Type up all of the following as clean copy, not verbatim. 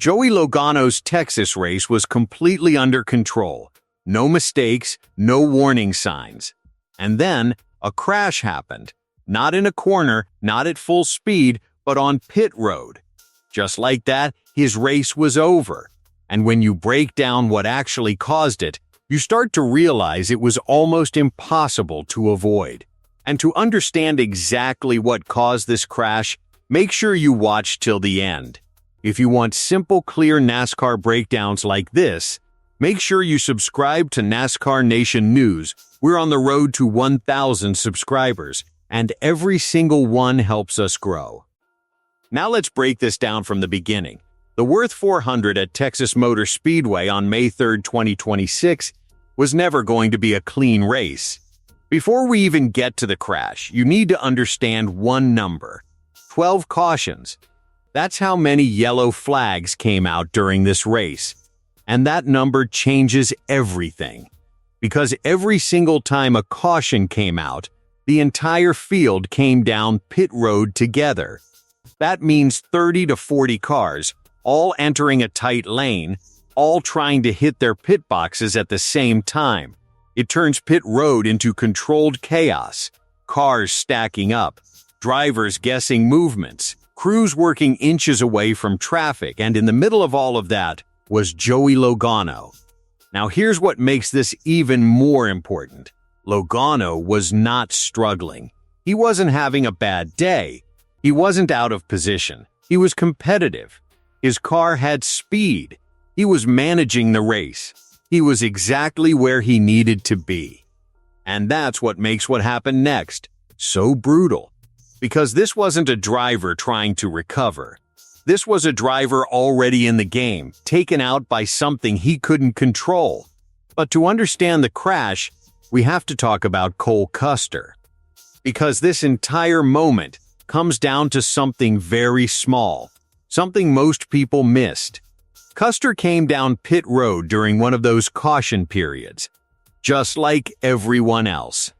Joey Logano's Texas race was completely under control. No mistakes, no warning signs. And then, a crash happened. Not in a corner, not at full speed, but on pit road. Just like that, his race was over. And when you break down what actually caused it, you start to realize it was almost impossible to avoid. And to understand exactly what caused this crash, make sure you watch till the end. If you want simple, clear NASCAR breakdowns like this, make sure you subscribe to NASCAR Nation News. We're on the road to 1,000 subscribers, and every single one helps us grow. Now let's break this down from the beginning. The Worth 400 at Texas Motor Speedway on May 3, 2026 was never going to be a clean race. Before we even get to the crash, you need to understand one number: 12 cautions. That's how many yellow flags came out during this race. And that number changes everything. Because every single time a caution came out, the entire field came down pit road together. That means 30 to 40 cars, all entering a tight lane, all trying to hit their pit boxes at the same time. It turns pit road into controlled chaos. Cars stacking up, drivers guessing movements, crews working inches away from traffic, and in the middle of all of that was Joey Logano. Now here's what makes this even more important. Logano was not struggling. He wasn't having a bad day. He wasn't out of position. He was competitive. His car had speed. He was managing the race. He was exactly where he needed to be. And that's what makes what happened next so brutal. Because this wasn't a driver trying to recover. This was a driver already in the game, taken out by something he couldn't control. But to understand the crash, we have to talk about Cole Custer. Because this entire moment comes down to something very small, something most people missed. Custer came down pit road during one of those caution periods, just like everyone else.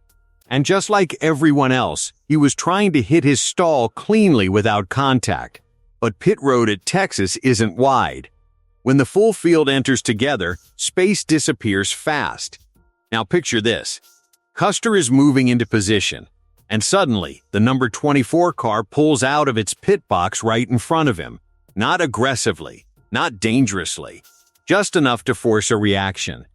And just like everyone else, he was trying to hit his stall cleanly without contact. But pit road at Texas isn't wide. When the full field enters together, space disappears fast. Now picture this. Custer is moving into position, and suddenly, the number 24 car pulls out of its pit box right in front of him. Not aggressively, not dangerously, just enough to force a reaction.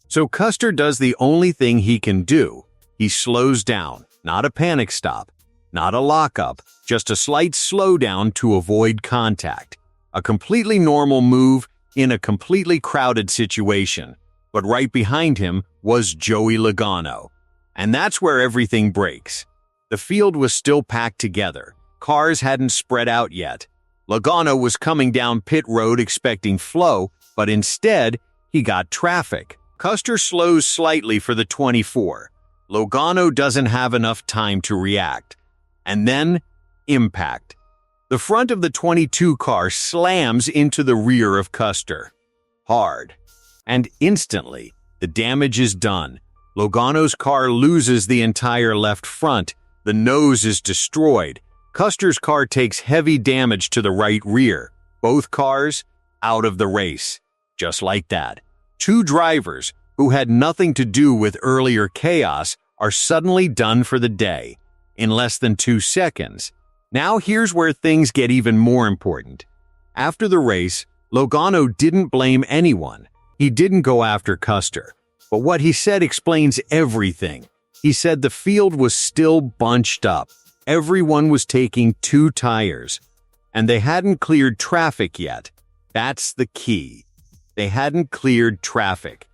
So Custer does the only thing he can do. He slows down, not a panic stop, not a lockup, just a slight slowdown to avoid contact. A completely normal move in a completely crowded situation. But right behind him was Joey Logano. And that's where everything breaks. The field was still packed together. Cars hadn't spread out yet. Logano was coming down pit road expecting flow, but instead, he got traffic. Custer slows slightly for the 24. Logano doesn't have enough time to react. And then, impact. The front of the 22 car slams into the rear of Custer. Hard. And instantly, the damage is done. Logano's car loses the entire left front. The nose is destroyed. Custer's car takes heavy damage to the right rear. Both cars out of the race. Just like that. Two drivers who had nothing to do with earlier chaos are suddenly done for the day, in less than 2 seconds. Now here's where things get even more important. After the race, Logano didn't blame anyone. He didn't go after Custer. But what he said explains everything. He said the field was still bunched up. Everyone was taking 2 tires. And they hadn't cleared traffic yet. That's the key. They hadn't cleared traffic.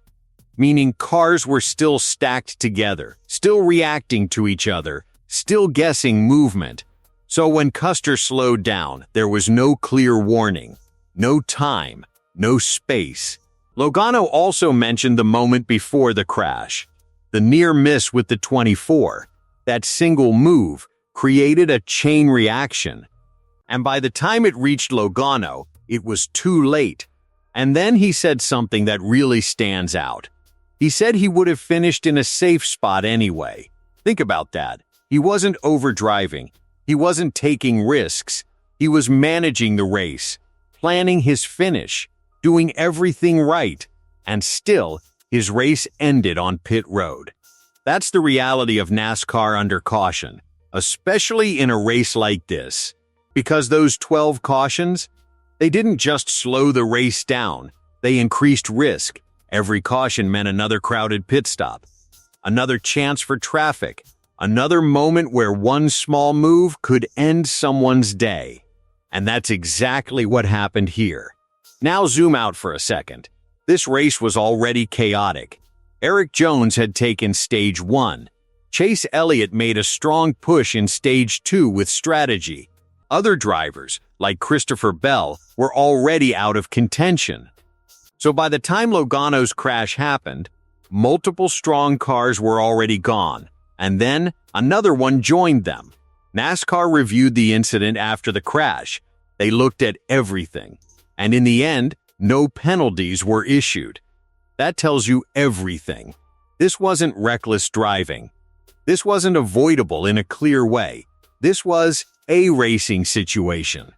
Meaning cars were still stacked together, still reacting to each other, still guessing movement. So when Custer slowed down, there was no clear warning, no time, no space. Logano also mentioned the moment before the crash. The near miss with the 24, that single move, created a chain reaction. And by the time it reached Logano, it was too late. And then he said something that really stands out. He said he would have finished in a safe spot anyway. Think about that. He wasn't overdriving. He wasn't taking risks. He was managing the race. planning his finish, doing everything right, and still, his race ended on pit road. That's the reality of NASCAR under caution, especially in a race like this. Because those 12 cautions, they didn't just slow the race down, they increased risk. Every caution meant another crowded pit stop, another chance for traffic, another moment where one small move could end someone's day. And that's exactly what happened here. Now zoom out for a second. This race was already chaotic. Eric Jones had taken stage 1. Chase Elliott made a strong push in stage 2 with strategy. Other drivers, like Christopher Bell, were already out of contention. So by the time Logano's crash happened, multiple strong cars were already gone, and then another one joined them. NASCAR reviewed the incident after the crash. They looked at everything, and in the end, no penalties were issued. That tells you everything. This wasn't reckless driving. This wasn't avoidable in a clear way. This was a racing situation.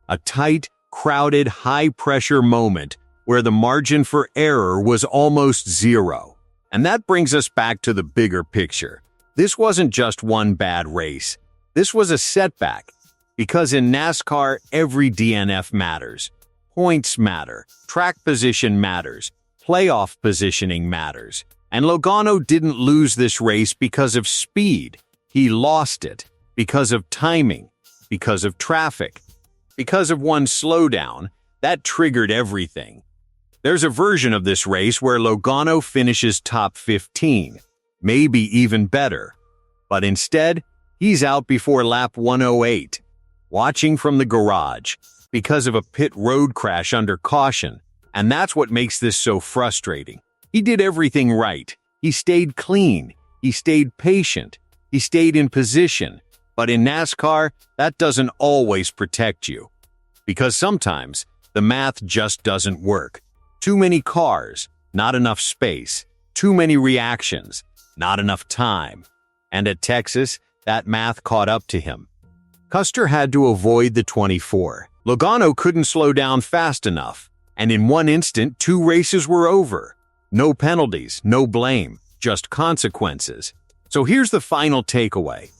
A tight, crowded, high-pressure moment where the margin for error was almost zero. And that brings us back to the bigger picture. This wasn't just one bad race. This was a setback. Because in NASCAR, every DNF matters. Points matter. Track position matters. Playoff positioning matters. And Logano didn't lose this race because of speed. He lost it because of timing, because of traffic, because of one slowdown. That triggered everything. There's a version of this race where Logano finishes top 15, maybe even better. But instead, he's out before lap 108, watching from the garage, because of a pit road crash under caution. And that's what makes this so frustrating. He did everything right. He stayed clean. He stayed patient. He stayed in position. But in NASCAR, that doesn't always protect you. Because sometimes, the math just doesn't work. Too many cars, not enough space. Too many reactions, not enough time. And at Texas, that math caught up to him. Custer had to avoid the 24. Logano couldn't slow down fast enough. And in one instant, 2 races were over. No penalties, no blame, just consequences. So here's the final takeaway.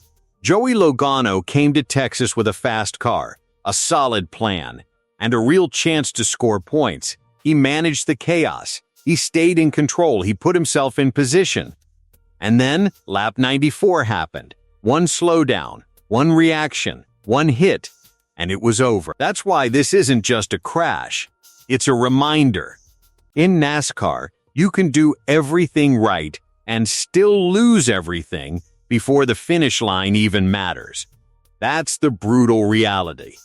Joey Logano came to Texas with a fast car, a solid plan, and a real chance to score points. He managed the chaos. He stayed in control. He put himself in position. And then, lap 94 happened. One slowdown, one reaction, one hit, and it was over. That's why this isn't just a crash. It's a reminder. In NASCAR, you can do everything right and still lose everything before the finish line even matters. That's the brutal reality.